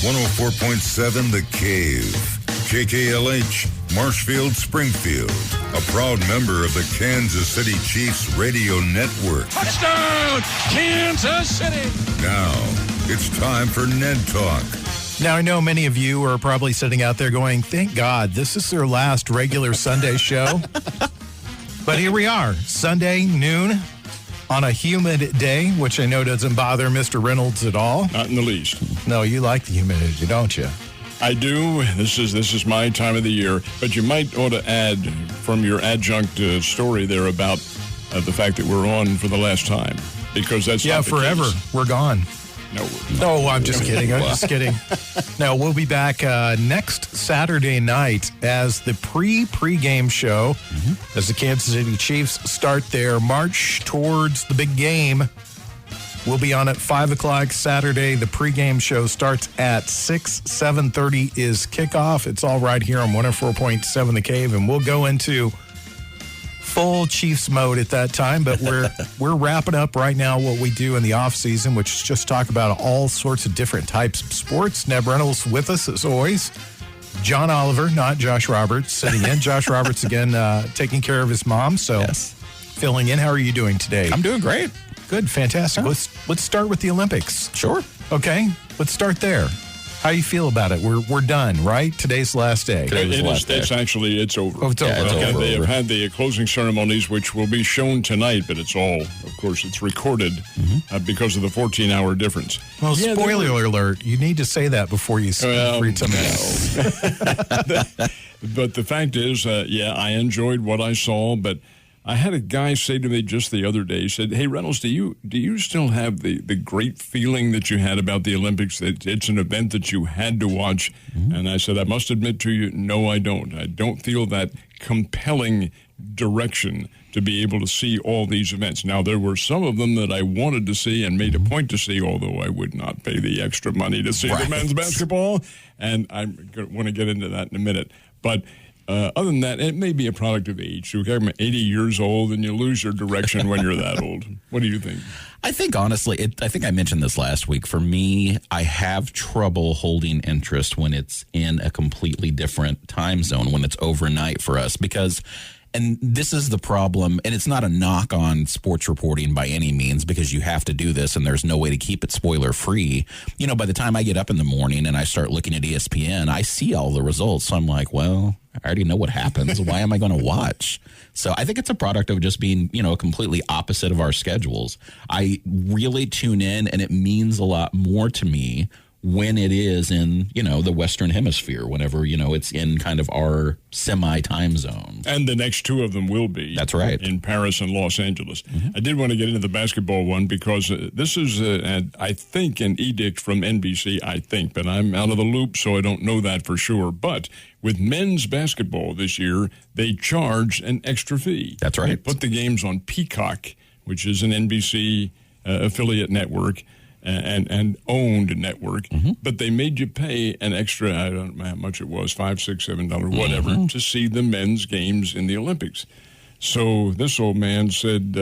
104.7 The Cave. KKLH, Marshfield, Springfield. A proud member of the Kansas City Chiefs radio network. Touchdown, Kansas City! Now, it's time for Ned Talk. Now, I know many of you are probably sitting out there going, thank God, this is their last regular Sunday show. But here we are, Sunday, noon, on a humid day, which I know doesn't bother Mr. Reynolds at all. Not in the least. No, you like the humidity, don't you? I do. This is my time of the year. But you might ought to add from your adjunct story there about the fact that we're on for the last time. Because that's not the forever. case. We're gone. No, I'm just kidding. I'm just kidding. No, we'll be back next Saturday night as the pre-game show as the Kansas City Chiefs start their march towards the big game. We'll be on at 5 o'clock Saturday. The pregame show starts at 6. 7:30 is kickoff. It's all right here on 104.7 The Cave, and we'll go into full Chiefs mode at that time. But we're wrapping up right now what we do in the off season, which is just talk about all sorts of different types of sports. Ned Reynolds with us as always. John Oliver, not Josh Roberts, sitting in. Josh Roberts again taking care of his mom, so filling in. How are you doing today? I'm doing great. Good, fantastic. Let's start with the Olympics. Sure. Okay, let's start there. How you feel about it? We're done, right? Today's the last day. It's over. Oh, it's over. They have had the closing ceremonies, which will be shown tonight, but it's all, of course, it's recorded because of the 14-hour difference. Well, spoiler alert, you need to say that before you read something else. But the fact is, I enjoyed what I saw, but I had a guy say to me just the other day, he said, hey, Reynolds, do you still have the great feeling that you had about the Olympics, that it's an event that you had to watch? And I said, I must admit to you, no, I don't. I don't feel that compelling direction to be able to see all these events. Now, there were some of them that I wanted to see and made a point to see, although I would not pay the extra money to see the men's basketball. And I want to get into that in a minute. But other than that, it may be a product of age. You're 80 years old, and you lose your direction when you're that old. What do you think? I think, honestly, I think I mentioned this last week. For me, I have trouble holding interest when it's in a completely different time zone, when it's overnight for us, because... And this is the problem, and it's not a knock on sports reporting by any means, because you have to do this and there's no way to keep it spoiler-free. You know, by the time I get up in the morning and I start looking at ESPN, I see all the results. So I'm like, well, I already know what happens. Why am I going to watch? So I think it's a product of just being, completely opposite of our schedules. I really tune in, and it means a lot more to me when it is in, the Western Hemisphere, whenever, it's in kind of our semi-time zone. And the next two of them will be. That's right. In Paris and Los Angeles. I did want to get into the basketball one because this is, I think, an edict from NBC, but I'm out of the loop, so I don't know that for sure. But with men's basketball this year, they charge an extra fee. That's right. They put the games on Peacock, which is an NBC affiliate network, and owned network, but they made you pay an extra, I don't know how much it was, $5, $6, $7, whatever, to see the men's games in the Olympics. So this old man said,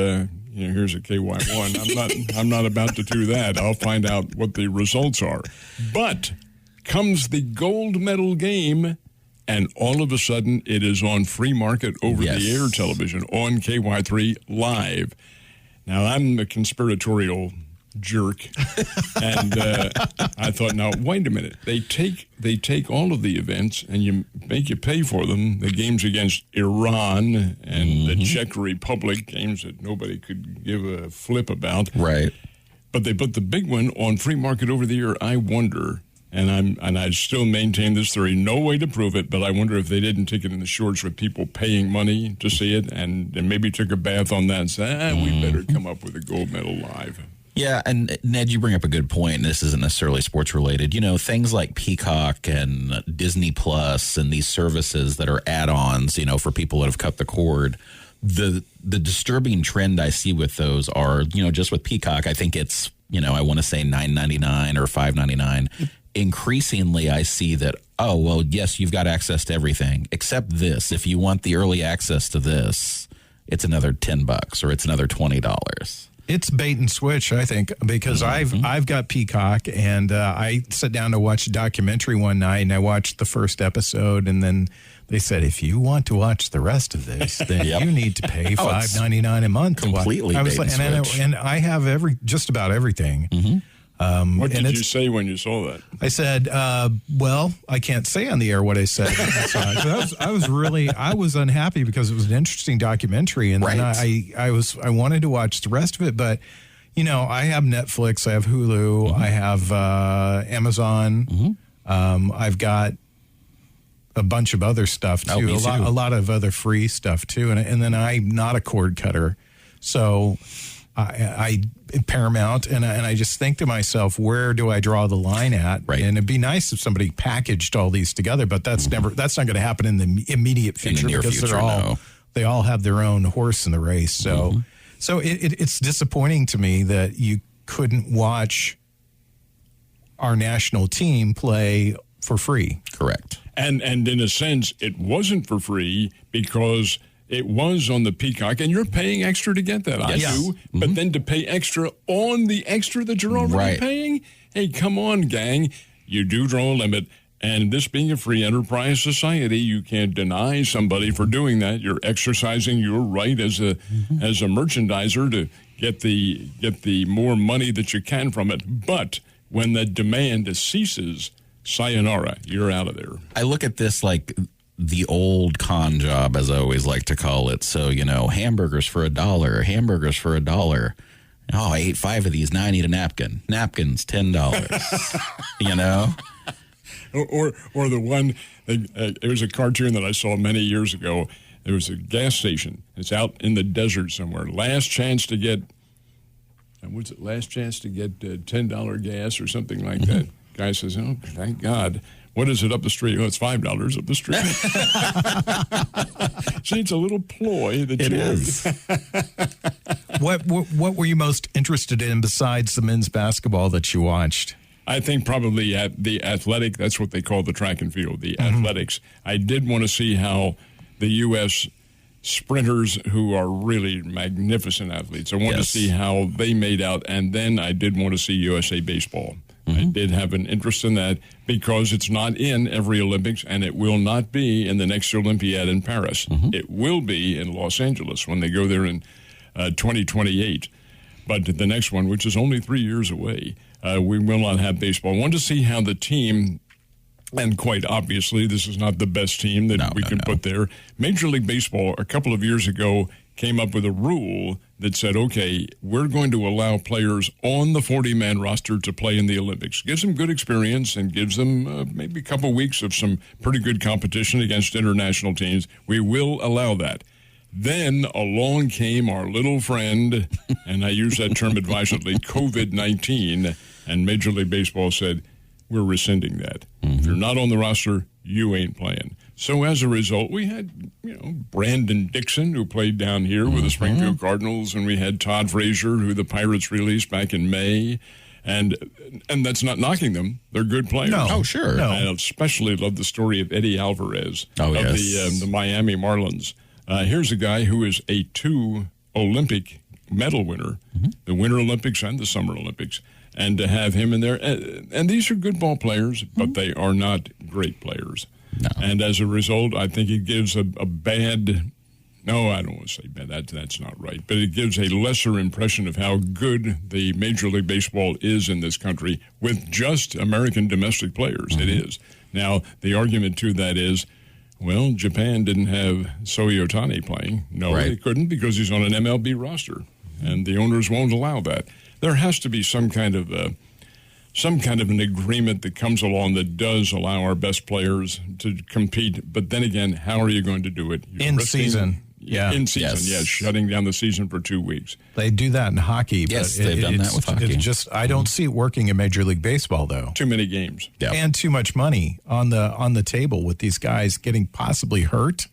here's a KY1. I'm not about to do that. I'll find out what the results are. But comes the gold medal game, and all of a sudden it is on free market over-the-air television on KY3 live. Now, I'm a conspiratorial jerk, and I thought, now wait a minute. They take all of the events and you pay for them. The games against Iran and the Czech Republic, games that nobody could give a flip about. Right. But they put the big one on free market over the air. I wonder, and I still maintain this theory, no way to prove it, but I wonder if they didn't take it in the shorts with people paying money to see it, and maybe took a bath on that and said, we better come up with a gold medal live. Yeah, and Ned, you bring up a good point, and this isn't necessarily sports related. Things like Peacock and Disney Plus and these services that are add-ons, for people that have cut the cord. The disturbing trend I see with those are, just with Peacock, I think it's, I want to say $9.99 or $5.99. Increasingly, I see that, yes, you've got access to everything except this. If you want the early access to this, it's another $10 or it's another $20. It's bait and switch, I think, because I've got Peacock, and I sat down to watch a documentary one night, and I watched the first episode, and then they said, if you want to watch the rest of this, then you need to pay $5.99 a month. Completely I was bait like, and switch. and I have just about everything. What did you say when you saw that? I said, well, I can't say on the air what I said. So I was unhappy because it was an interesting documentary, and then I wanted to watch the rest of it, but I have Netflix, I have Hulu, I have Amazon, I've got a bunch of other stuff too, a lot of other free stuff too, and then I'm not a cord cutter, so I Paramount, and I just think to myself, where do I draw the line at? Right. And it'd be nice if somebody packaged all these together, but that's not going to happen in the immediate future, because they all have their own horse in the race. So it's disappointing to me that you couldn't watch our national team play for free. Correct. And in a sense, it wasn't for free because it was on the Peacock, and you're paying extra to get that. Yes. I do. But then to pay extra on the extra that you're already paying? Hey, come on, gang. You do draw a limit. And this being a free enterprise society, you can't deny somebody for doing that. You're exercising your right as a merchandiser to get the more money that you can from it. But when the demand ceases, sayonara, you're out of there. I look at this like the old con job, as I always like to call it. So, hamburgers for $1, hamburgers for $1. Oh, I ate 5 of these. Now I need a napkin. Napkins, $10. Or the one, there was a cartoon that I saw many years ago. There was a gas station. It's out in the desert somewhere. Last chance to get $10 gas or something like that. Guy says, oh, thank God. What is it up the street? Oh, it's $5 up the street. See, it's a little ploy that it is. What were you most interested in besides the men's basketball that you watched? I think probably the athletic, that's what they call the track and field, the athletics. I did want to see how the U.S. sprinters, who are really magnificent athletes, I wanted to see how they made out, and then I did want to see USA baseball. I did have an interest in that because it's not in every Olympics, and it will not be in the next Olympiad in Paris. It will be in Los Angeles when they go there in 2028. But the next one, which is only 3 years away, we will not have baseball. I want to see how the team, and quite obviously this is not the best team that we can put there. Major League Baseball a couple of years ago came up with a rule that said, okay, we're going to allow players on the 40-man roster to play in the Olympics. Gives them good experience and gives them maybe a couple weeks of some pretty good competition against international teams. We will allow that. Then along came our little friend, and I use that term advisedly, COVID-19, and Major League Baseball said, we're rescinding that. If you're not on the roster, you ain't playing. So as a result, we had, Brandon Dixon, who played down here with the Springfield Cardinals, and we had Todd Frazier, who the Pirates released back in May. And that's not knocking them. They're good players. No. Oh, sure. No. I especially love the story of Eddie Alvarez of the Miami Marlins. Here's a guy who is a 2 Olympic medal winner, the Winter Olympics and the Summer Olympics, and to have him in there. And these are good ball players, but they are not great players. No. And as a result, I think it gives a bad, no, I don't want to say bad, that's not right, but it gives a lesser impression of how good the Major League Baseball is in this country with just American domestic players. It is. Now, the argument to that is, well, Japan didn't have Shohei Ohtani playing. No, they couldn't because he's on an MLB roster, and the owners won't allow that. There has to be some kind of an agreement that comes along that does allow our best players to compete. But then again, how are you going to do it? In season. Yeah. In season, yes. Shutting down the season for 2 weeks. They do that in hockey. Yes, but they've done that with hockey. I don't see it working in Major League Baseball, though. Too many games. Yep. And too much money on the table with these guys getting possibly hurt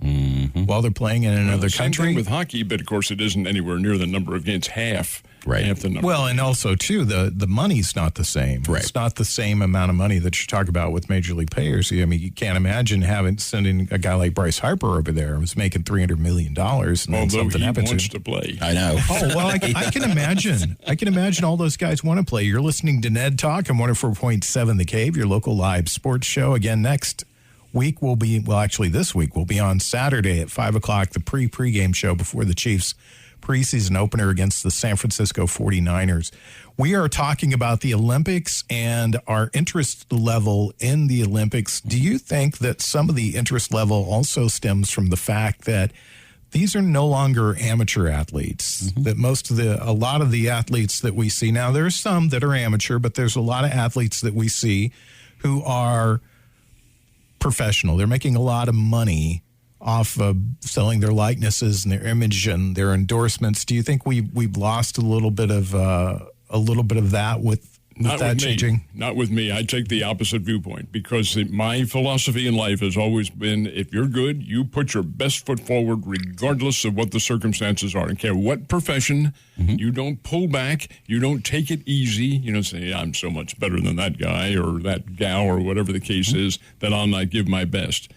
while they're playing in another Same country. thing with hockey, but of course it isn't anywhere near the number of games. Half Right. half the number. Well, and also, too, the money's not the same. Right. It's not the same amount of money that you talk about with Major League players. I mean, you can't imagine sending a guy like Bryce Harper over there who's making $300 million and then although something he happens wants to play. I know. Oh, well, I can imagine. I can imagine all those guys want to play. You're listening to Ned Talk on 104.7 The Cave, your local live sports show. Again, next week will be, well, actually this week will be on Saturday at 5 o'clock, the pregame show before the Chiefs preseason opener against the San Francisco 49ers. We are talking about the Olympics and our interest level in the Olympics. Do you think that some of the interest level also stems from the fact that these are no longer amateur athletes? That a lot of the athletes that we see now, there's some that are amateur, but there's a lot of athletes that we see who are professional. They're making a lot of money off of selling their likenesses and their image and their endorsements. Do you think we've lost a little bit of that with that changing? Not with me. I take the opposite viewpoint because my philosophy in life has always been, if you're good, you put your best foot forward regardless of what the circumstances are. I don't care what profession, you don't pull back, you don't take it easy. You don't say, I'm so much better than that guy or that gal or whatever the case is, that I'll not give my best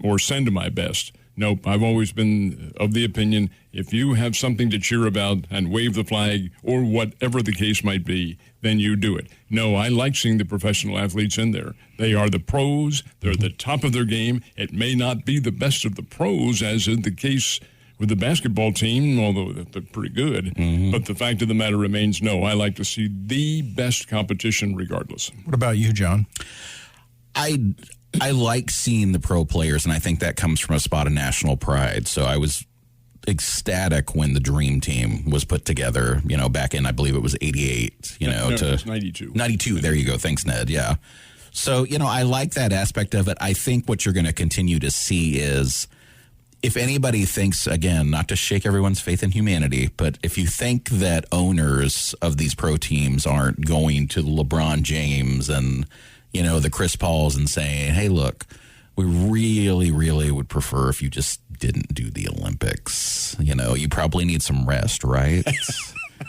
or send my best. Nope, I've always been of the opinion, if you have something to cheer about and wave the flag or whatever the case might be, then you do it. No, I like seeing the professional athletes in there. They are the pros. They're at the top of their game. It may not be the best of the pros, as in the case with the basketball team, although they're pretty good. But the fact of the matter remains, no, I like to see the best competition regardless. What about you, John? I like seeing the pro players, and I think that comes from a spot of national pride. So I was ecstatic when the Dream Team was put together, back in, I believe it was 88, No, it was 92. 92, there you go. Thanks, Ned. Yeah. So, I like that aspect of it. I think what you're going to continue to see is, if anybody thinks, again, not to shake everyone's faith in humanity, but if you think that owners of these pro teams aren't going to LeBron James and the Chris Pauls and saying, hey, look, we really, really would prefer if you just didn't do the Olympics. You probably need some rest, right?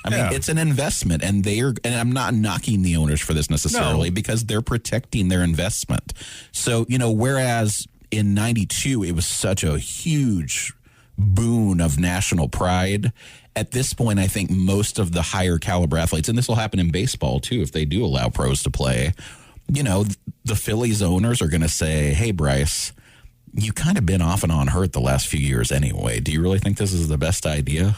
I mean, it's an investment, and I'm not knocking the owners for this necessarily because they're protecting their investment. So, whereas in 92, it was such a huge boon of national pride. At this point, I think most of the higher caliber athletes, and this will happen in baseball too, if they do allow pros to play, the Phillies owners are going to say, hey, Bryce, you kind of been off and on hurt the last few years anyway. Do you really think this is the best idea?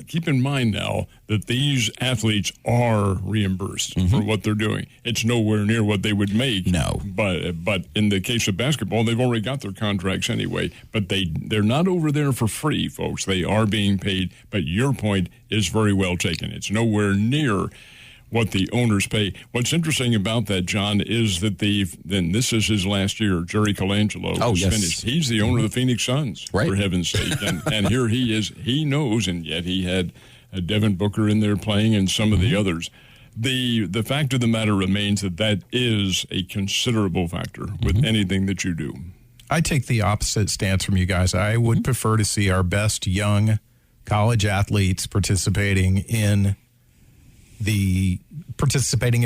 Keep in mind now that these athletes are reimbursed for what they're doing. It's nowhere near what they would make. No. But in the case of basketball, they've already got their contracts anyway. But they're not over there for free, folks. They are being paid. But your point is very well taken. It's nowhere near what the owners pay. What's interesting about that, John, is that then this is his last year. Jerry Colangelo is finished. He's the owner of the Phoenix Suns, for heaven's sake. And here he is. He knows, and yet he had Devin Booker in there playing and some of the others. The fact of the matter remains that is a considerable factor with anything that you do. I take the opposite stance from you guys. I would prefer to see our best young college athletes participating in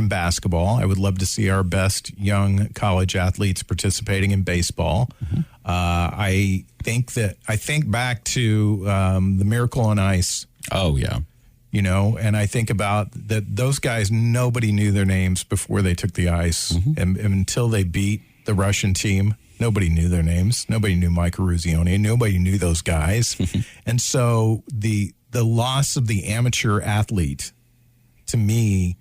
basketball. I would love to see our best young college athletes participating in baseball. I think back to the Miracle on Ice. Oh, yeah. And I think about that those guys, nobody knew their names before they took the ice. And until they beat the Russian team, nobody knew their names. Nobody knew Mike Eruzione. Nobody knew those guys. And so the loss of the amateur athlete, to me,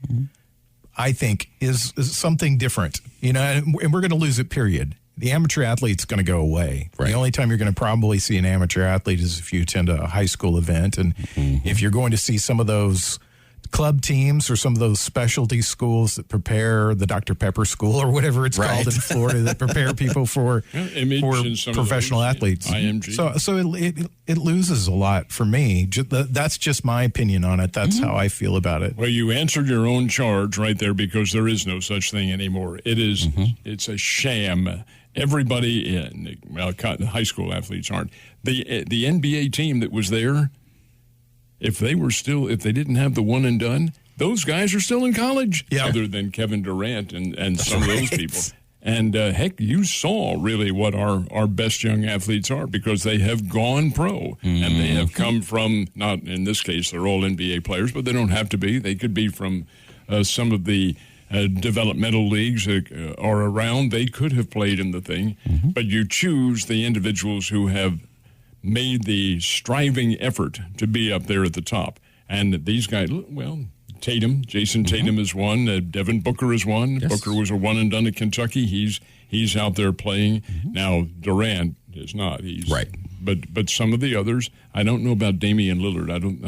I think is something different, and we're going to lose it, period. The amateur athlete's going to go away. Right. The only time you're going to probably see an amateur athlete is if you attend a high school event. And if you're going to see some of those club teams or some of those specialty schools that prepare, the Dr. Pepper School or whatever it's called in Florida, that prepare people for professional athletes. IMG. So it loses a lot for me. That's just my opinion on it. That's how I feel about it. Well, you answered your own charge right there, because there is no such thing anymore. It is it's a sham. Everybody high school athletes aren't. The NBA team that was there, if they didn't have the one and done, those guys are still in college, other than Kevin Durant and some of those people. And heck, you saw really what our best young athletes are, because they have gone pro, and they have come from, not in this case, they're all NBA players, but they don't have to be. They could be from some of the developmental leagues that are around. They could have played in the thing, but you choose the individuals who have made the striving effort to be up there at the top. And these guys, well, Jason Tatum is one. Devin Booker is one. Yes. Booker was a one and done at Kentucky. He's out there playing. Now Durant is not. He's right. But some of the others, I don't know about Damian Lillard. I don't.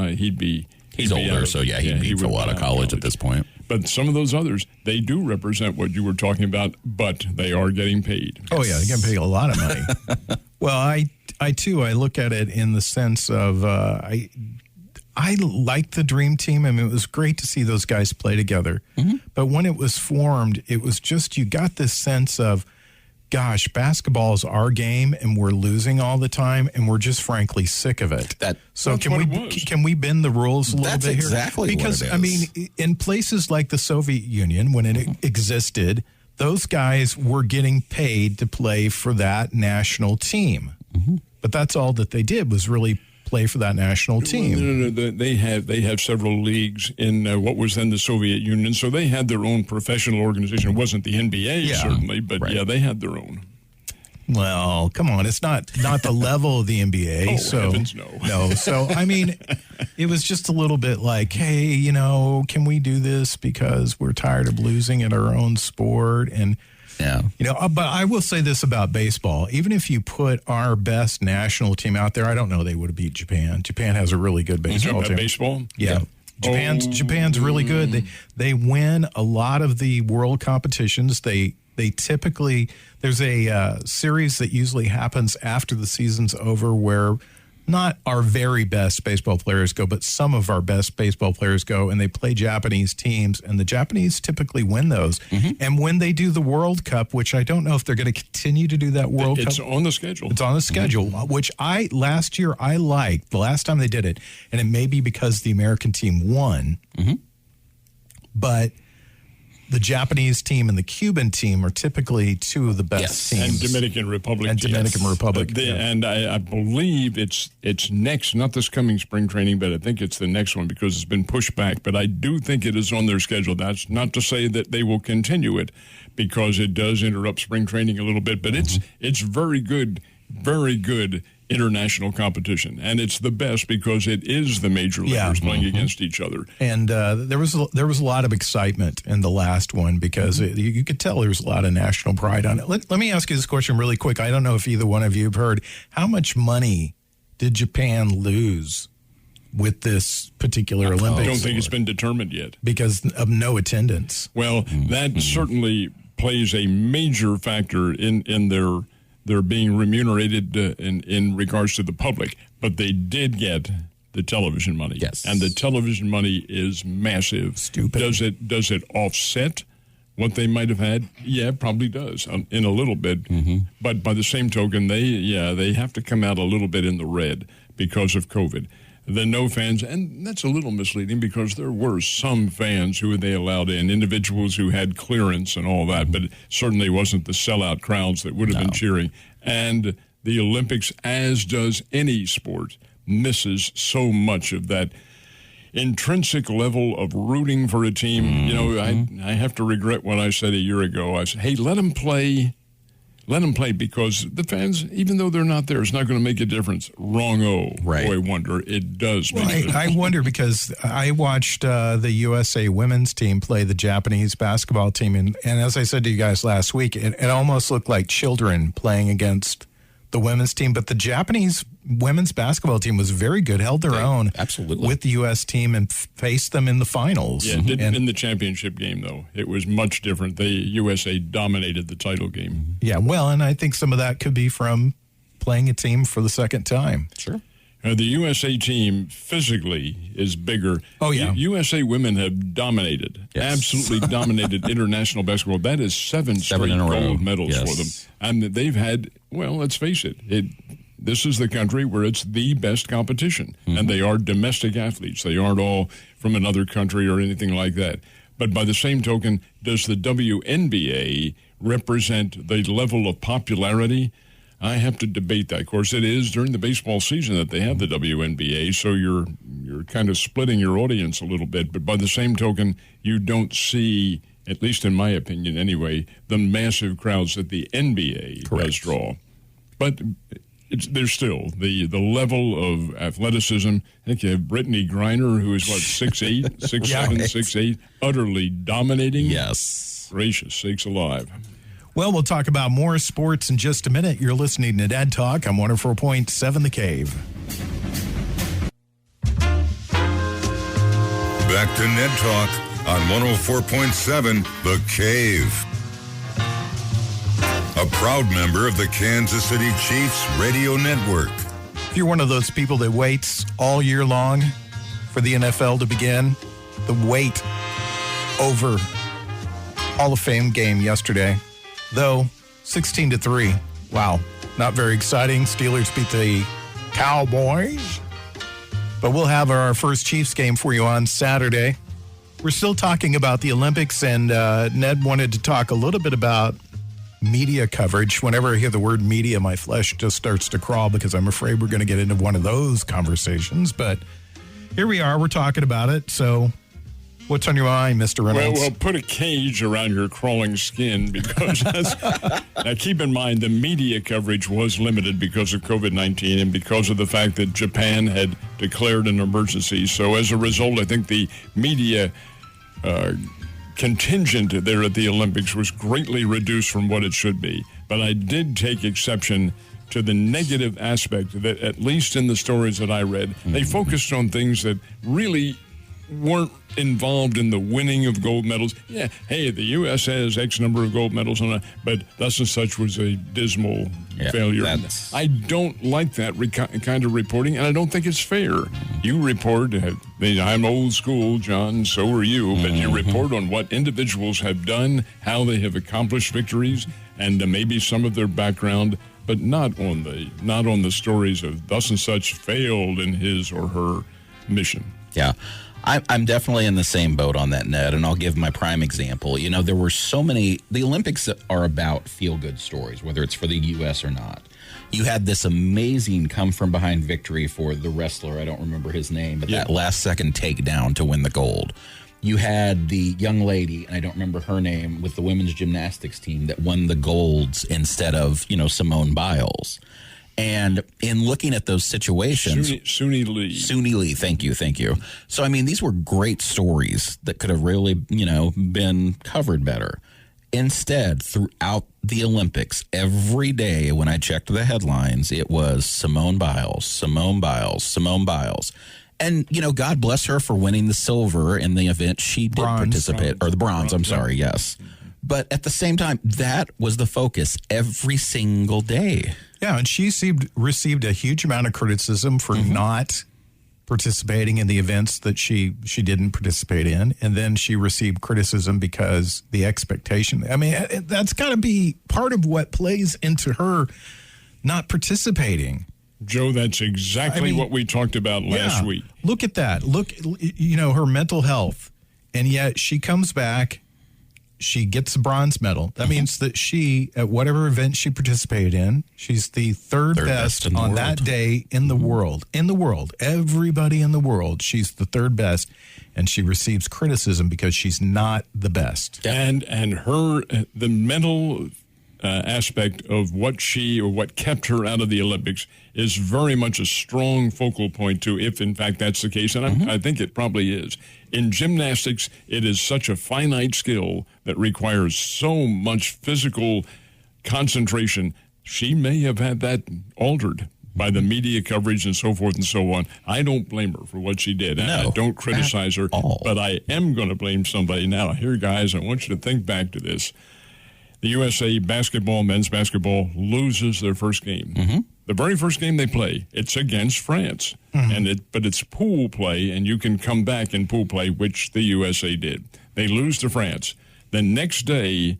He's older, so he'd be a lot of college at this point. But some of those others, they do represent what you were talking about, but they are getting paid. Oh yeah, they're getting paid a lot of money. Well, I too look at it in the sense of I like the Dream Team. I mean, it was great to see those guys play together. But when it was formed, it was just, you got this sense of, gosh, basketball is our game and we're losing all the time and we're just frankly sick of it. So can we bend the rules a little bit here? Exactly because, what it is. I mean, in places like the Soviet Union, when it existed, those guys were getting paid to play for that national team. But that's all that they did, was really play for that national team. No. They have several leagues in what was then the Soviet Union, so they had their own professional organization. It wasn't the NBA, certainly, but they had their own. Well, come on, it's not the level of the NBA. Oh, so heavens no. No, so I mean, it was just a little bit like, hey, can we do this because we're tired of losing in our own sport? And but I will say this about baseball. Even if you put our best national team out there, I don't know they would have beat Japan. Japan has a really good baseball team. Baseball? Yeah. Japan's really good. They win a lot of the world competitions. They typically, there's a series that usually happens after the season's over where not our very best baseball players go, but some of our best baseball players go, and they play Japanese teams, and the Japanese typically win those. And when they do the World Cup, which I don't know if they're going to continue to do that World Cup. It's on the schedule. It's on the schedule, which last year I liked, the last time they did it, and it may be because the American team won, but the Japanese team and the Cuban team are typically two of the best teams. And Dominican Republic. And I believe it's next, not this coming spring training, but I think it's the next one because it's been pushed back. But I do think it is on their schedule. That's not to say that they will continue it, because it does interrupt spring training a little bit. But it's very good international competition, and it's the best because it is the major leaguers playing against each other. And there was a lot of excitement in the last one because you could tell there was a lot of national pride on it. Let me ask you this question really quick. I don't know if either one of you have heard, how much money did Japan lose with this particular Olympics? I don't think it's been determined yet. Because of no attendance. Well, that certainly plays a major factor in their being remunerated in regards to the public, but they did get the television money. Yes. And the television money is massive. Stupid. Does it offset what they might have had? Yeah, it probably does in a little bit. But by the same token, they have to come out a little bit in the red because of COVID. The no fans, and that's a little misleading because there were some fans who they allowed in, individuals who had clearance and all that, but it certainly wasn't the sellout crowds that would have been cheering. And the Olympics, as does any sport, misses so much of that intrinsic level of rooting for a team. I have to regret what I said a year ago. I said, hey, let them play. Let them play, because the fans, even though they're not there, it's not going to make a difference. Wrong-o. Right. Boy, wonder. It does make a difference. I wonder, because I watched the USA women's team play the Japanese basketball team, and as I said to you guys last week, it almost looked like children playing against the women's team. But the Japanese women's basketball team was very good, held their own with the U.S. team and faced them in the finals. Yeah, in the championship game, though. It was much different. The USA dominated the title game. Yeah, well, and I think some of that could be from playing a team for the second time. Sure. The USA team physically is bigger. Oh, yeah. USA women have dominated, absolutely dominated international basketball. That is seven straight gold medals for them. And they've had, well, let's face it, this is the country where it's the best competition, and they are domestic athletes. They aren't all from another country or anything like that. But by the same token, does the WNBA represent the level of popularity? I have to debate that. Of course, it is during the baseball season that they have the WNBA, so you're kind of splitting your audience a little bit. But by the same token, you don't see, at least in my opinion anyway, the massive crowds that the NBA does draw. But there's still the level of athleticism. I think you have Brittany Griner, who is, 6'8", 6'7", 6'8", utterly dominating. Yes. Gracious sakes alive. Well, we'll talk about more sports in just a minute. You're listening to Ned Talk. I'm 104.7 The Cave. Back to Ned Talk on 104.7 The Cave. A proud member of the Kansas City Chiefs radio network. If you're one of those people that waits all year long for the NFL to begin, the wait over Hall of Fame game yesterday, though 16-3. Wow, not very exciting. Steelers beat the Cowboys. But we'll have our first Chiefs game for you on Saturday. We're still talking about the Olympics, and Ned wanted to talk a little bit about media coverage. Whenever I hear the word media, my flesh just starts to crawl because I'm afraid we're going to get into one of those conversations. But here we are. We're talking about it. So what's on your mind, Mr. Reynolds? Well, put a cage around your crawling skin because now keep in mind the media coverage was limited because of COVID-19 and because of the fact that Japan had declared an emergency. So as a result, I think the media contingent there at the Olympics was greatly reduced from what it should be. But I did take exception to the negative aspect that, at least in the stories that I read, they focused on things that really weren't involved in the winning of gold medals. Yeah, hey, the U.S. has X number of gold medals on it, but thus and such was a dismal failure. I don't like that kind of reporting, and I don't think it's fair. You report, I'm old school, John, so are you, but you report on what individuals have done, how they have accomplished victories, and maybe some of their background, but not on the stories of thus and such failed in his or her mission. Yeah. I'm definitely in the same boat on that, Ned, and I'll give my prime example. You know, there were so many. The Olympics are about feel-good stories, whether it's for the U.S. or not. You had this amazing come-from-behind victory for the wrestler. I don't remember his name, but that last-second takedown to win the gold. You had the young lady, and I don't remember her name, with the women's gymnastics team that won the golds instead of, Simone Biles. And in looking at those situations... Suni Lee, thank you. So, I mean, these were great stories that could have really, been covered better. Instead, throughout the Olympics, every day when I checked the headlines, it was Simone Biles, Simone Biles, Simone Biles. And, God bless her for winning the silver in the event she did participate. Or the bronze, I'm sorry, yes. But at the same time, that was the focus every single day. Yeah, and she received a huge amount of criticism for not participating in the events that she didn't participate in. And then she received criticism because the expectation. I mean, that's got to be part of what plays into her not participating. Joe, that's exactly what we talked about last week. Look at that. Look, her mental health. And yet she comes back. She gets a bronze medal. That means that she, at whatever event she participated in, she's the third best on that day in the world. In the world. Everybody in the world, she's the third best. And she receives criticism because she's not the best. And the mental aspect of what kept her out of the Olympics is very much a strong focal point to, if in fact that's the case, and I think it probably is. In gymnastics, it is such a finite skill that requires so much physical concentration. She may have had that altered by the media coverage and so forth and so on. I don't blame her for what she did. And I don't criticize her, but I am going to blame somebody now. Here, guys, I want you to think back to this. The USA men's basketball, loses their first game. The very first game they play, it's against France. But it's pool play, and you can come back in pool play, which the USA did. They lose to France. The next day,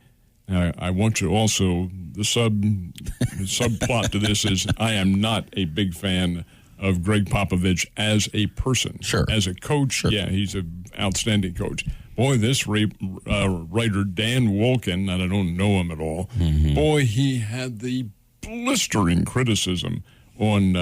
I want you also, the subplot to this is I am not a big fan of Greg Popovich as a person. Sure. As a coach, yeah, he's an outstanding coach. Boy, this writer, Dan Wolkin, and I don't know him at all, boy, he had the blistering criticism on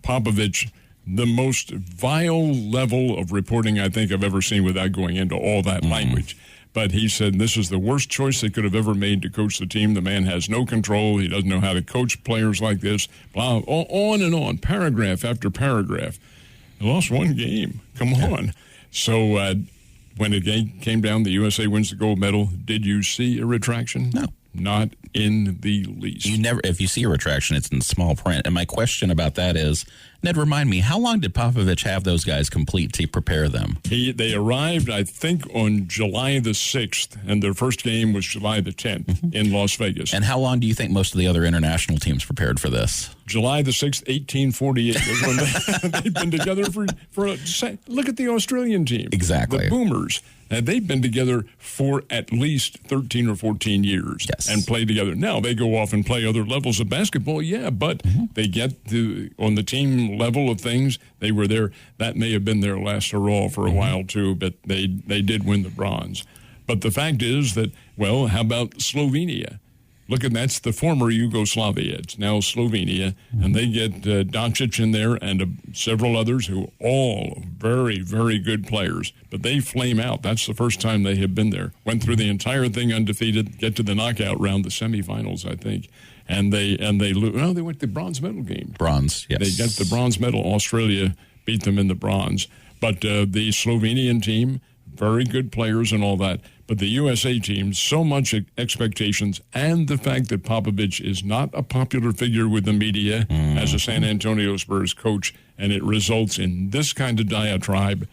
Popovich, the most vile level of reporting I think I've ever seen without going into all that language. But he said this is the worst choice they could have ever made to coach the team. The man has no control. He doesn't know how to coach players like this. Blah, on and on, paragraph after paragraph. They lost one game. Come on. So when it came down, the USA wins the gold medal. Did you see a retraction? No. Not in the least. If you see a retraction, it's in small print. And my question about that is, Ned, remind me, how long did Popovich have those guys complete to prepare them? They arrived, I think, on July the 6th, and their first game was July the 10th in Las Vegas. And how long do you think most of the other international teams prepared for this? July the 6th, 1848 was when they've been together look at the Australian team. Exactly. The Boomers. They've been together for at least 13 or 14 years and play together. Now, they go off and play other levels of basketball, but they get on the team level of things, they were there. That may have been their last hurrah for a while, too, but they did win the bronze. But the fact is that, well, how about Slovenia? Look, that's the former Yugoslavia. It's now Slovenia, and they get Doncic in there and several others who all very, very good players. But they flame out. That's the first time they have been there. Went through the entire thing undefeated, get to the knockout round, the semifinals, I think, and they lose. No, they went to the bronze medal game. Bronze, yes. They got the bronze medal. Australia beat them in the bronze. But the Slovenian team, very good players and all that. But the USA team, so much expectations, and the fact that Popovich is not a popular figure with the media as a San Antonio Spurs coach, and it results in this kind of diatribe,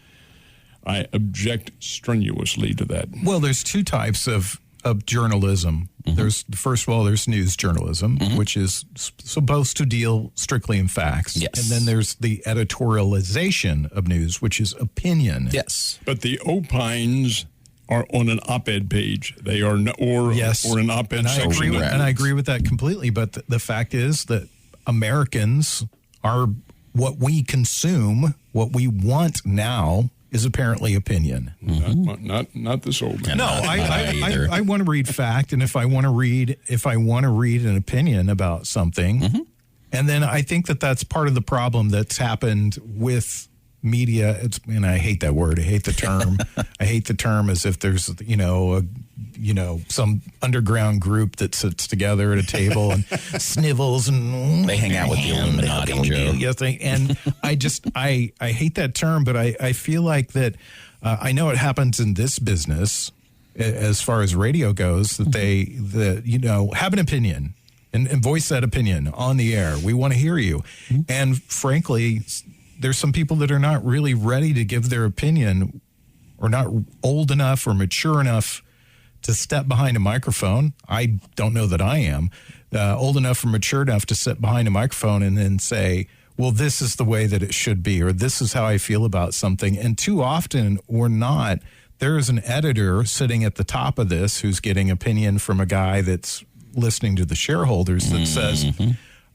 I object strenuously to that. Well, there's two types of journalism. There's, first of all, there's news journalism, which is supposed to deal strictly in facts. Yes. And then there's the editorialization of news, which is opinion. Yes. But the opines are on an op-ed page. They are or an op-ed section. And I agree with that completely. But the fact is that Americans are what we consume, what we want now is apparently opinion. Not this old man. No, I want to read fact, and if I want to read an opinion about something, and then I think that's part of the problem that's happened with media. And I hate that word. I hate the term. I hate the term as if there's some underground group that sits together at a table and snivels and they hang out with the Illuminati, Joe. Yes, and I hate that term, but I feel like that I know it happens in this business as far as radio goes that they have an opinion and voice that opinion on the air. We want to hear you, and frankly, there's some people that are not really ready to give their opinion, or not old enough or mature enough to step behind a microphone. I don't know that I am old enough or mature enough to sit behind a microphone and then say, well, this is the way that it should be, or this is how I feel about something. And too often or not, there is an editor sitting at the top of this who's getting opinion from a guy that's listening to the shareholders that says,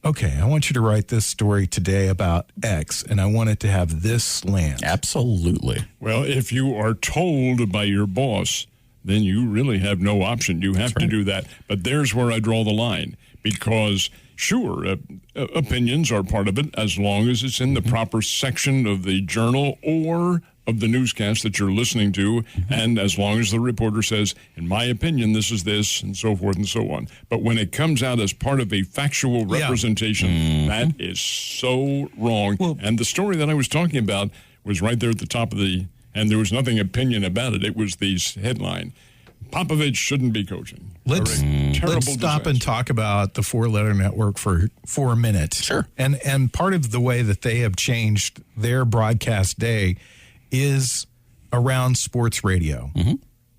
okay, I want you to write this story today about X, and I want it to have this slant. Absolutely. Well, if you are told by your boss, then you really have no option. You have to do that. But there's where I draw the line, because, sure, opinions are part of it as long as it's in the proper section of the journal or of the newscast that you're listening to, and as long as the reporter says, in my opinion, this is this, and so forth and so on. But when it comes out as part of a factual representation, that is so wrong. Well, and the story that I was talking about was right there at the top of and there was nothing opinion about it. It was the headline. Popovich shouldn't be coaching. Let's stop and talk about the Four-Letter Network for a minute. Sure. And part of the way that they have changed their broadcast day is around sports radio.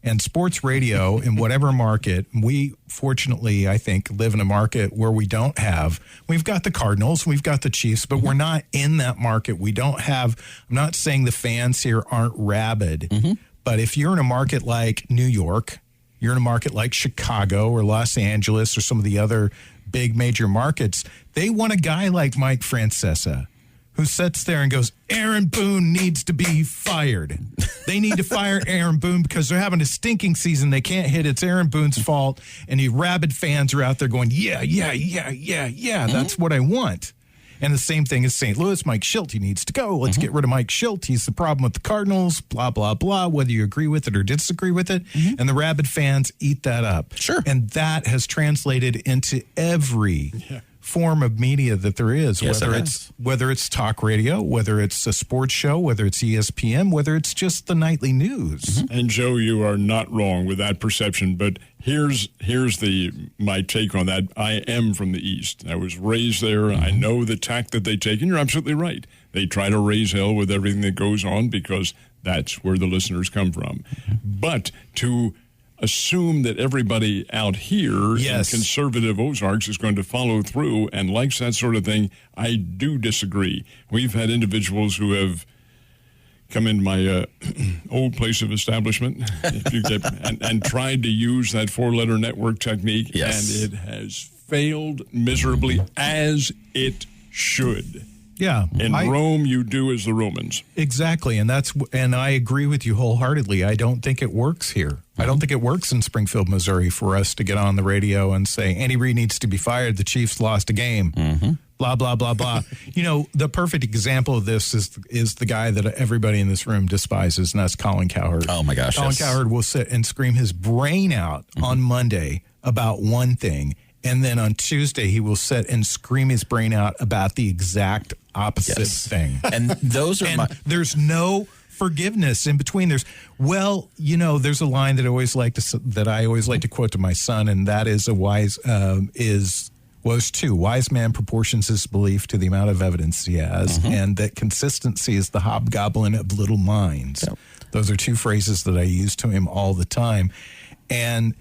And sports radio in whatever market, we fortunately, I think, live in a market where we've got the Cardinals, we've got the Chiefs, but we're not in that market. We don't have, I'm not saying the fans here aren't rabid, but if you're in a market like New York, you're in a market like Chicago or Los Angeles or some of the other big major markets, they want a guy like Mike Francesa who sits there and goes, Aaron Boone needs to be fired. They need to fire Aaron Boone because they're having a stinking season. They can't hit. It's Aaron Boone's fault. And the rabid fans are out there going, yeah, that's what I want. And the same thing as St. Louis. Mike Schulte needs to go. Let's get rid of Mike Schulte. He's the problem with the Cardinals, blah, blah, blah, whether you agree with it or disagree with it. And the rabid fans eat that up. Sure. And that has translated into every form of media that there is, Yes, whether it's talk radio, whether it's a sports show, whether it's ESPN, whether it's just the nightly news. And Joe, you are not wrong with that perception, but here's my take on that. I am from the East. I was raised there. I know the tack that they take, and you're absolutely right. They try to raise hell with everything that goes on because that's where the listeners come from. But to assume that everybody out here in conservative Ozarks is going to follow through and likes that sort of thing, I do disagree. We've had individuals who have come in my old place of establishment and tried to use that four-letter network technique, and it has failed miserably, as it should. Yeah. In Rome, you do as the Romans. Exactly. And I agree with you wholeheartedly. I don't think it works here. I don't think it works in Springfield, Missouri for us to get on the radio and say, Andy Reid needs to be fired. The Chiefs lost a game. Blah, blah, blah, blah. You know, the perfect example of this is the guy that everybody in this room despises, and that's Colin Cowherd. Oh, my gosh. Colin Cowherd will sit and scream his brain out on Monday about one thing. And then on Tuesday, he will sit and scream his brain out about the exact opposite thing. And those are there's no forgiveness in between. There's a line that I always like to quote to my son, and that is wise man proportions his belief to the amount of evidence he has, and that consistency is the hobgoblin of little minds. Yep. Those are two phrases that I use to him all the time. And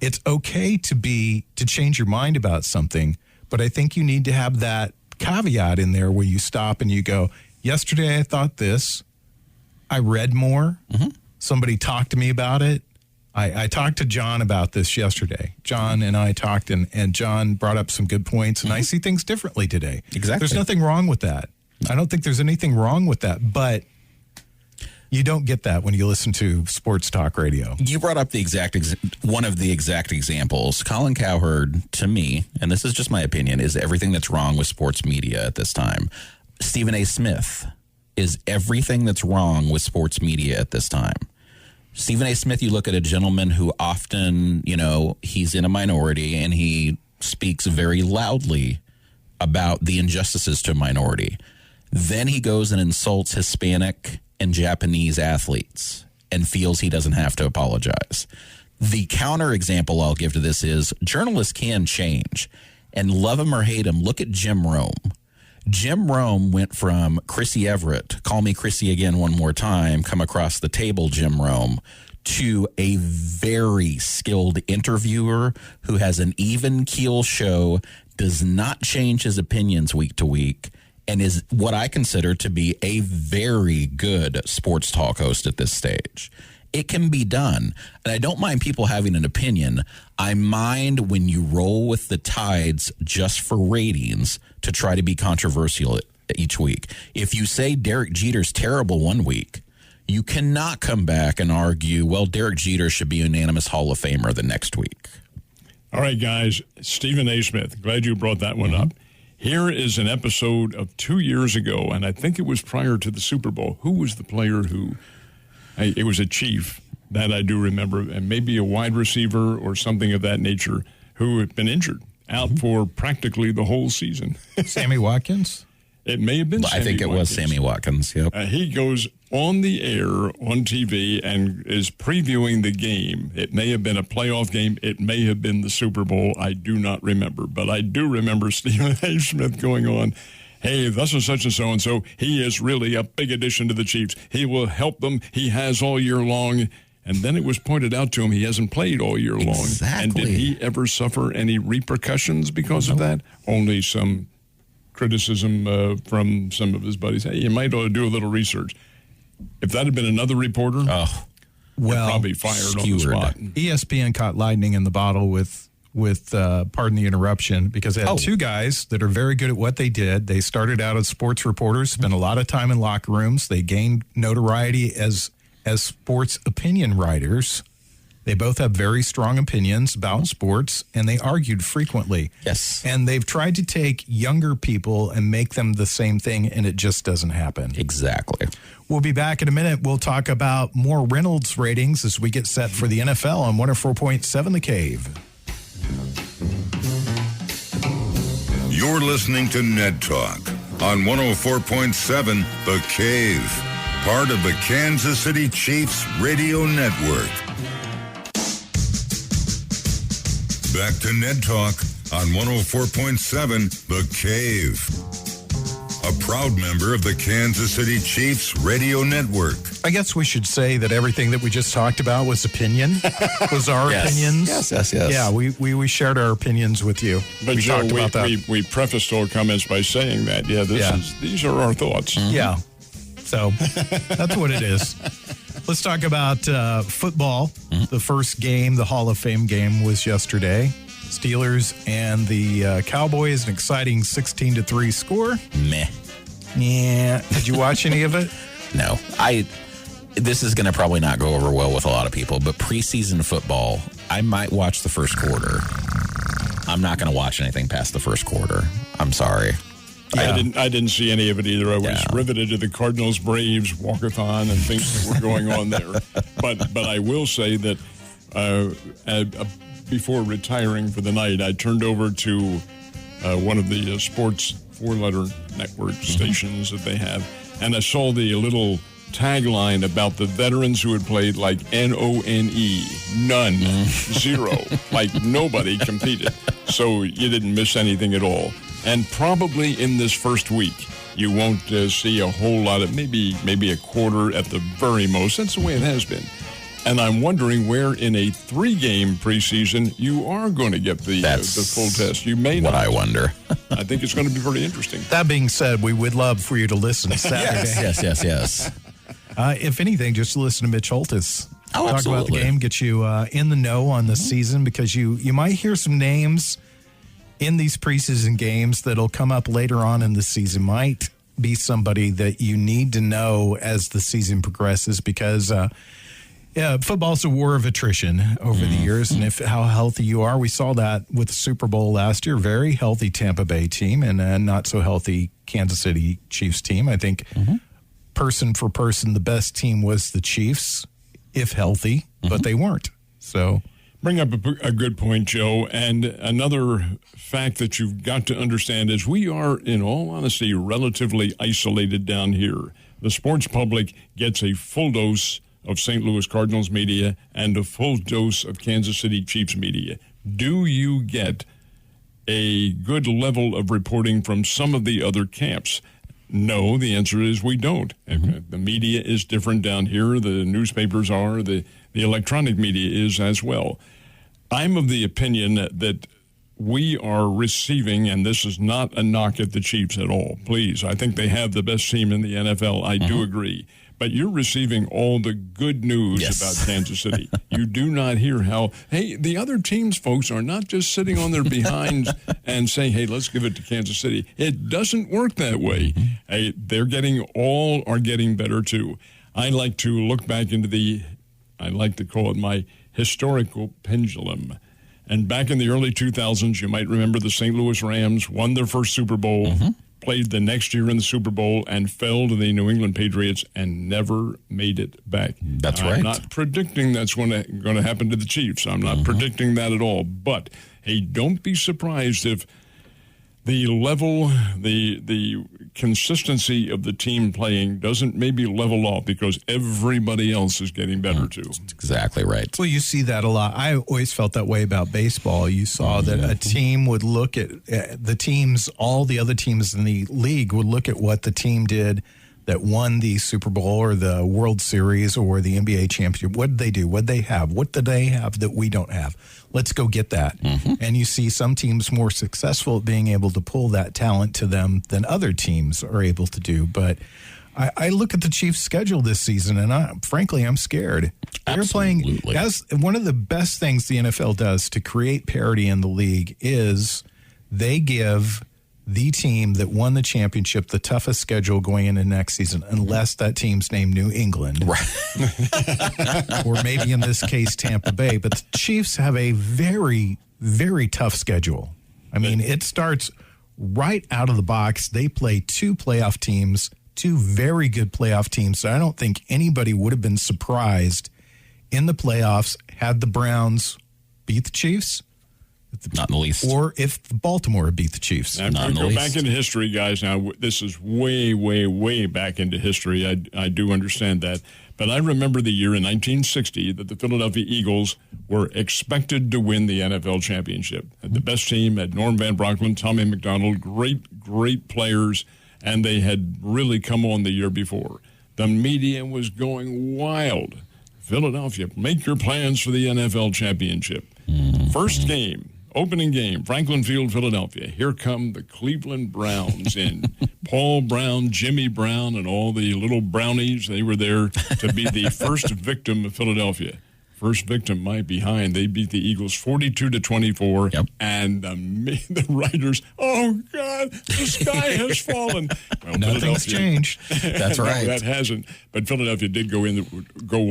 it's okay to change your mind about something, but I think you need to have that caveat in there where you stop and you go, yesterday I thought this, I read more, somebody talked to me about it. I talked to John about this yesterday. John and I talked, and John brought up some good points, and I see things differently today. Exactly. There's nothing wrong with that. I don't think there's anything wrong with that, but you don't get that when you listen to sports talk radio. You brought up one of the exact examples. Colin Cowherd, to me, and this is just my opinion, is everything that's wrong with sports media at this time. Stephen A. Smith is everything that's wrong with sports media at this time. Stephen A. Smith, you look at a gentleman who often, he's in a minority and he speaks very loudly about the injustices to a minority. Then he goes and insults Hispanic and Japanese athletes and feels he doesn't have to apologize. The counter example I'll give to this is journalists can change, and love him or hate him, look at Jim Rome. Jim Rome went from Chrissy Everett, call me Chrissy again one more time, come across the table, Jim Rome, to a very skilled interviewer who has an even keel show, does not change his opinions week to week, and is what I consider to be a very good sports talk host at this stage. It can be done. And I don't mind people having an opinion. I mind when you roll with the tides just for ratings to try to be controversial each week. If you say Derek Jeter's terrible one week, you cannot come back and argue, well, Derek Jeter should be a unanimous Hall of Famer the next week. All right, guys. Stephen A. Smith, glad you brought that one up. Here is an episode of 2 years ago, and I think it was prior to the Super Bowl. Who was the player who... It was a Chief that I do remember, and maybe a wide receiver or something of that nature, who had been injured, out for practically the whole season. Sammy Watkins? It may have been Sammy I think it was Sammy Watkins, yep. He goes on the air on TV and is previewing the game. It may have been a playoff game. It may have been the Super Bowl. I do not remember. But I do remember Stephen A. Smith going on, hey, thus and such and so, he is really a big addition to the Chiefs. He will help them. He has all year long. And then it was pointed out to him he hasn't played all year long. Exactly. And did he ever suffer any repercussions because of that? Only some criticism from some of his buddies. Hey, you might ought to do a little research. If that had been another reporter, Well, probably fired on the skewered. spot. ESPN caught lightning in the bottle with pardon the interruption, because they had two guys that are very good at what they did. They started out as sports reporters, spent a lot of time in locker rooms. They gained notoriety as sports opinion writers. They both have very strong opinions about sports, and they argued frequently. Yes. And they've tried to take younger people and make them the same thing, and it just doesn't happen. Exactly. We'll be back in a minute. We'll talk about more Reynolds ratings as we get set for the NFL on 104.7 The Cave. You're listening to Ned Talk on 104.7 The Cave, part of the Kansas City Chiefs Radio Network. Back to Ned Talk on 104.7 The Cave, a proud member of the Kansas City Chiefs Radio Network. I guess we should say that everything that we just talked about was opinion, was our opinions. Yes. Yeah, we shared our opinions with you. But we Joe, talked about that. we prefaced our comments by saying that, these are our thoughts. Yeah. So that's what it is. Let's talk about football. The first game, the Hall of Fame game, was yesterday. Steelers and the Cowboys, an exciting 16-3 score. Meh. Yeah. Did you watch any of it? No. This is going to probably not go over well with a lot of people, but preseason football, I might watch the first quarter. I'm not going to watch anything past the first quarter. I'm sorry. Yeah. I didn't see any of it either. I was riveted to the Cardinals Braves walkathon and things that were going on there. But I will say that before retiring for the night, I turned over to one of the sports four-letter network stations that they have, and I saw the little tagline about the veterans who had played, like NONE, none, zero, like nobody competed. So you didn't miss anything at all. And probably in this first week, you won't see a whole lot of, maybe a quarter at the very most. That's the way it has been. And I'm wondering where in a 3-game preseason you are going to get the full test. You may not. What I wonder. I think it's going to be pretty interesting. That being said, we would love for you to listen Saturday. Yes. If anything, just listen to Mitch Holtis. Oh, Talk absolutely. about the game, get you in the know on the season, because you might hear some names in these preseason games that'll come up later on in the season. Might be somebody that you need to know as the season progresses, because football's a war of attrition over the years, and how healthy you are. We saw that with the Super Bowl last year. Very healthy Tampa Bay team and a not so healthy Kansas City Chiefs team. I think person for person, the best team was the Chiefs, if healthy, but they weren't. So Bring up a good point, Joe. And another fact that you've got to understand is we are, in all honesty, relatively isolated down here. The sports public gets a full dose of St. Louis Cardinals media and a full dose of Kansas City Chiefs media. Do you get a good level of reporting from some of the other camps? No, the answer is we don't. The media is different down here. The newspapers are. The electronic media is as well. I'm of the opinion that we are receiving, and this is not a knock at the Chiefs at all, please. I think they have the best team in the NFL. I do agree. But you're receiving all the good news about Kansas City. You do not hear how, hey, the other teams, folks, are not just sitting on their behinds and saying, hey, let's give it to Kansas City. It doesn't work that way. Hey, all are getting better, too. I like to look back into I like to call it my historical pendulum. And back in the early 2000s, you might remember the St. Louis Rams won their first Super Bowl, played the next year in the Super Bowl, and fell to the New England Patriots and never made it back. That's right. I'm not predicting that's going to happen to the Chiefs. I'm not predicting that at all. But, hey, don't be surprised if the level, the consistency of the team playing doesn't maybe level off because everybody else is getting better too. That's exactly right. Well, you see that a lot. I always felt that way about baseball. You saw that a team would look at the teams, all the other teams in the league would look at what the team did that won the Super Bowl or the World Series or the NBA championship. What did they do? What did they have? What do they have that we don't have? Let's go get that. And you see some teams more successful at being able to pull that talent to them than other teams are able to do. But I look at the Chiefs' schedule this season, and frankly, I'm scared. They're playing as one of the best things the NFL does to create parity in the league is they give the team that won the championship the toughest schedule going into next season, unless that team's named New England. Right. Or maybe in this case, Tampa Bay. But the Chiefs have a very, very tough schedule. I mean, it starts right out of the box. They play two playoff teams, two very good playoff teams. So I don't think anybody would have been surprised in the playoffs had the Browns beat the Chiefs. Not in the least. Or if Baltimore beat the Chiefs. I'm going to go back into history, guys. Now, this is way, way, way back into history. I do understand that. But I remember the year in 1960 that the Philadelphia Eagles were expected to win the NFL championship. The best team had Norm Van Brocklin, Tommy McDonald, great players, and they had really come on the year before. The media was going wild. Philadelphia, make your plans for the NFL championship. First game. Opening game, Franklin Field, Philadelphia. Here come the Cleveland Browns in Paul Brown, Jimmy Brown, and all the little brownies. They were there to be the first victim of Philadelphia. First victim, my behind. They beat the Eagles 42-24. Yep. And the writers, oh, God, the sky has fallen. Well, nothing's changed. That's right. No, that hasn't. But Philadelphia did go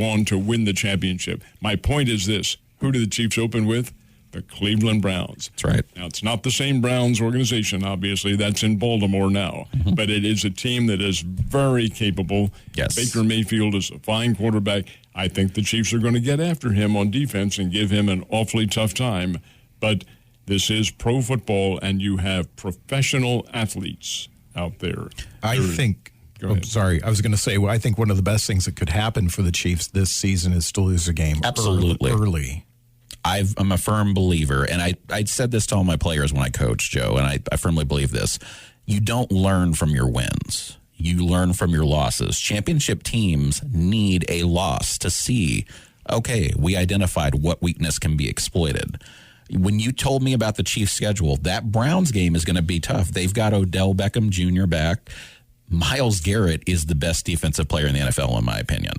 on to win the championship. My point is this. Who did the Chiefs open with? The Cleveland Browns. That's right. Now, it's not the same Browns organization, obviously. That's in Baltimore now. Mm-hmm. But it is a team that is very capable. Yes. Baker Mayfield is a fine quarterback. I think the Chiefs are going to get after him on defense and give him an awfully tough time. But this is pro football, and you have professional athletes out there. I think... sorry. I was going to say, I think one of the best things that could happen for the Chiefs this season is to lose a game early. I'm a firm believer, and I said this to all my players when I coached, Joe, and I firmly believe this. You don't learn from your wins. You learn from your losses. Championship teams need a loss to see, okay, we identified what weakness can be exploited. When you told me about the Chiefs' schedule, that Browns game is going to be tough. They've got Odell Beckham Jr. back. Myles Garrett is the best defensive player in the NFL, in my opinion.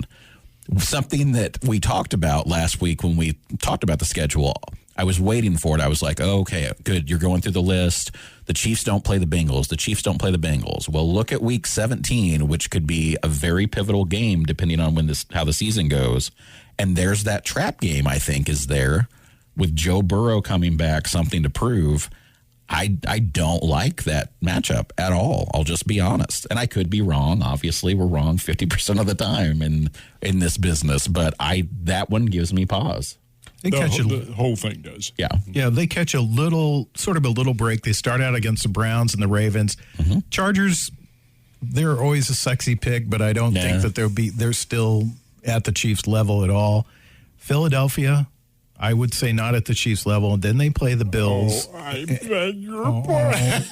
Something that we talked about last week when we talked about the schedule, I was waiting for it. I was like, oh, okay, good. You're going through the list. The Chiefs don't play the Bengals. The Chiefs don't play the Bengals. Well, look at week 17, which could be a very pivotal game depending on how the season goes. And there's that trap game, I think, is there with Joe Burrow coming back, something to prove. I don't like that matchup at all. I'll just be honest. And I could be wrong. Obviously, we're wrong 50% of the time in this business. But that one gives me pause. The whole thing does. Yeah. Yeah, they catch a little break. They start out against the Browns and the Ravens. Mm-hmm. Chargers, they're always a sexy pick, but I don't think that they're still at the Chiefs level at all. Philadelphia, I would say not at the Chiefs level. And then they play the Bills. Oh, I beg your pardon.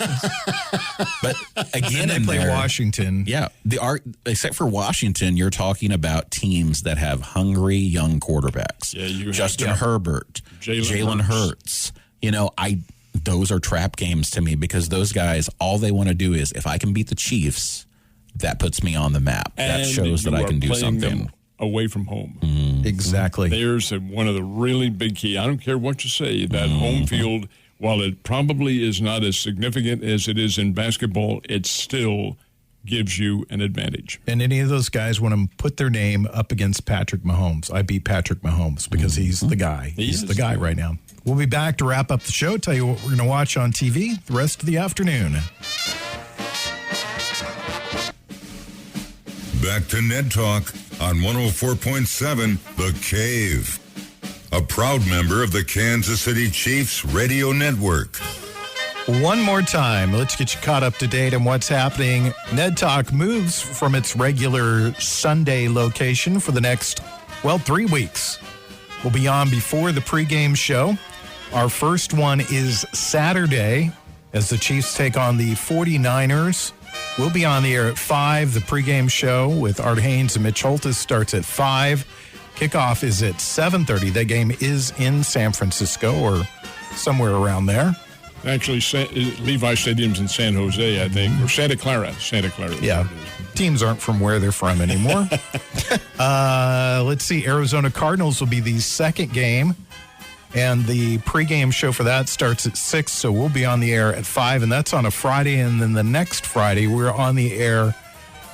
But again, they play Washington. Yeah. Except for Washington, you're talking about teams that have hungry young quarterbacks. Yeah, Justin Herbert, Jalen Hurts. Those are trap games to me because those guys, all they want to do is, if I can beat the Chiefs, that puts me on the map. That shows that I can do something. Away from home. Exactly. There's one of the really big key. I don't care what you say, that home field, while it probably is not as significant as it is in basketball, it still gives you an advantage. And any of those guys want to put their name up against Patrick Mahomes. I beat Patrick Mahomes because he's the guy. He's the guy right now. We'll be back to wrap up the show, tell you what we're going to watch on TV the rest of the afternoon. Back to Ned Talk on 104.7 The Cave. A proud member of the Kansas City Chiefs Radio Network. One more time, let's get you caught up to date on what's happening. Ned Talk moves from its regular Sunday location for the next, 3 weeks. We'll be on before the pregame show. Our first one is Saturday as the Chiefs take on the 49ers. We'll be on the air at 5. The pregame show with Art Haynes and Mitch Holtis starts at 5. Kickoff is at 7:30. That game is in San Francisco or somewhere around there. Actually, Levi Stadium's in San Jose, I think, or Santa Clara. Yeah. Teams aren't from where they're from anymore. Let's see. Arizona Cardinals will be the second game, and the pregame show for that starts at 6, so we'll be on the air at 5, and that's on a Friday. And then the next Friday, we're on the air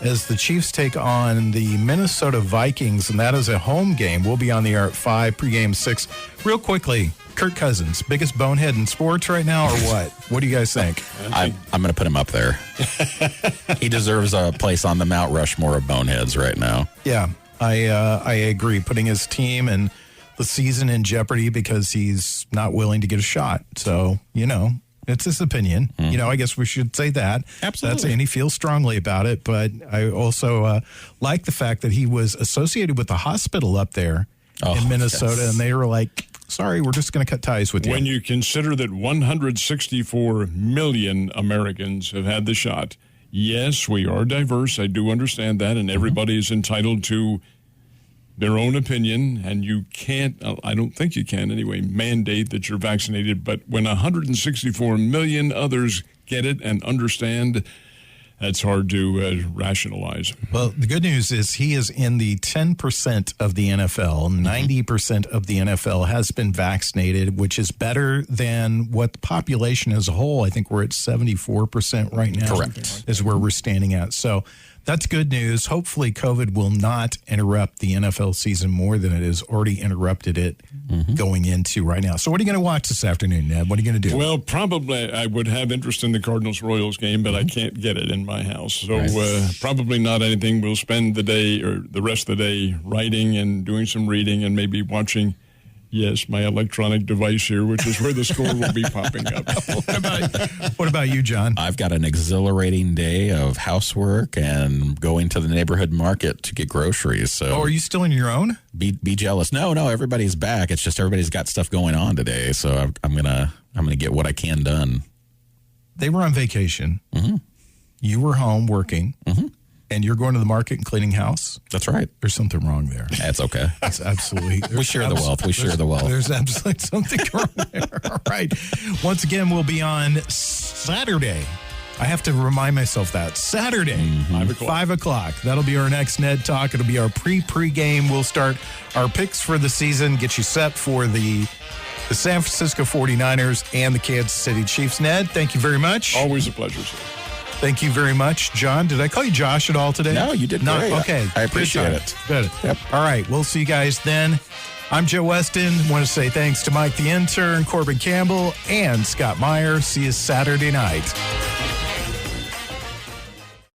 as the Chiefs take on the Minnesota Vikings, and that is a home game. We'll be on the air at 5, pregame 6. Real quickly, Kirk Cousins, biggest bonehead in sports right now, or what? What do you guys think? I'm going to put him up there. He deserves a place on the Mount Rushmore of boneheads right now. Yeah, I agree. Putting his team and the season in jeopardy because he's not willing to get a shot. So, it's his opinion. I guess we should say that. Absolutely. And he feels strongly about it. But I also like the fact that he was associated with the hospital up there in Minnesota, and they were like, sorry, we're just going to cut ties with you. When you consider that 164 million Americans have had the shot, yes, we are diverse. I do understand that, and everybody is entitled to their own opinion, and you can't, I don't think you can anyway, mandate that you're vaccinated. But when 164 million others get it and understand, that's hard to rationalize. Well, the good news is he is in the 10% of the NFL. 90% of the NFL has been vaccinated, which is better than what the population as a whole. I think we're at 74% right now. Correct. Is where we're standing at. So that's good news. Hopefully COVID will not interrupt the NFL season more than it has already interrupted it going into right now. So what are you going to watch this afternoon, Ned? What are you going to do? Well, probably I would have interest in the Cardinals-Royals game, but I can't get it in my house. So probably not anything. We'll spend the day or the rest of the day writing and doing some reading and maybe watching, my electronic device here, which is where the score will be popping up. What about you, John? I've got an exhilarating day of housework and going to the neighborhood market to get groceries. So, are you still in your own? Be jealous. No, everybody's back. It's just everybody's got stuff going on today. So I'm gonna get what I can done. They were on vacation. You were home working. And you're going to the market and cleaning house? That's right. There's something wrong there. That's okay. It's absolutely. We share the wealth. There's absolutely something wrong there. All right. Once again, we'll be on Saturday. I have to remind myself that. Saturday, 5 o'clock. That'll be our next Ned Talk. It'll be our pre-game. We'll start our picks for the season, get you set for the San Francisco 49ers and the Kansas City Chiefs. Ned, thank you very much. Always a pleasure, sir. Thank you very much. John, did I call you Josh at all today? No, you did great. Okay. I appreciate it. Good. Yep. All right. We'll see you guys then. I'm Joe Westen. Want to say thanks to Mike the intern, Corbin Campbell, and Scott Meyer. See you Saturday night.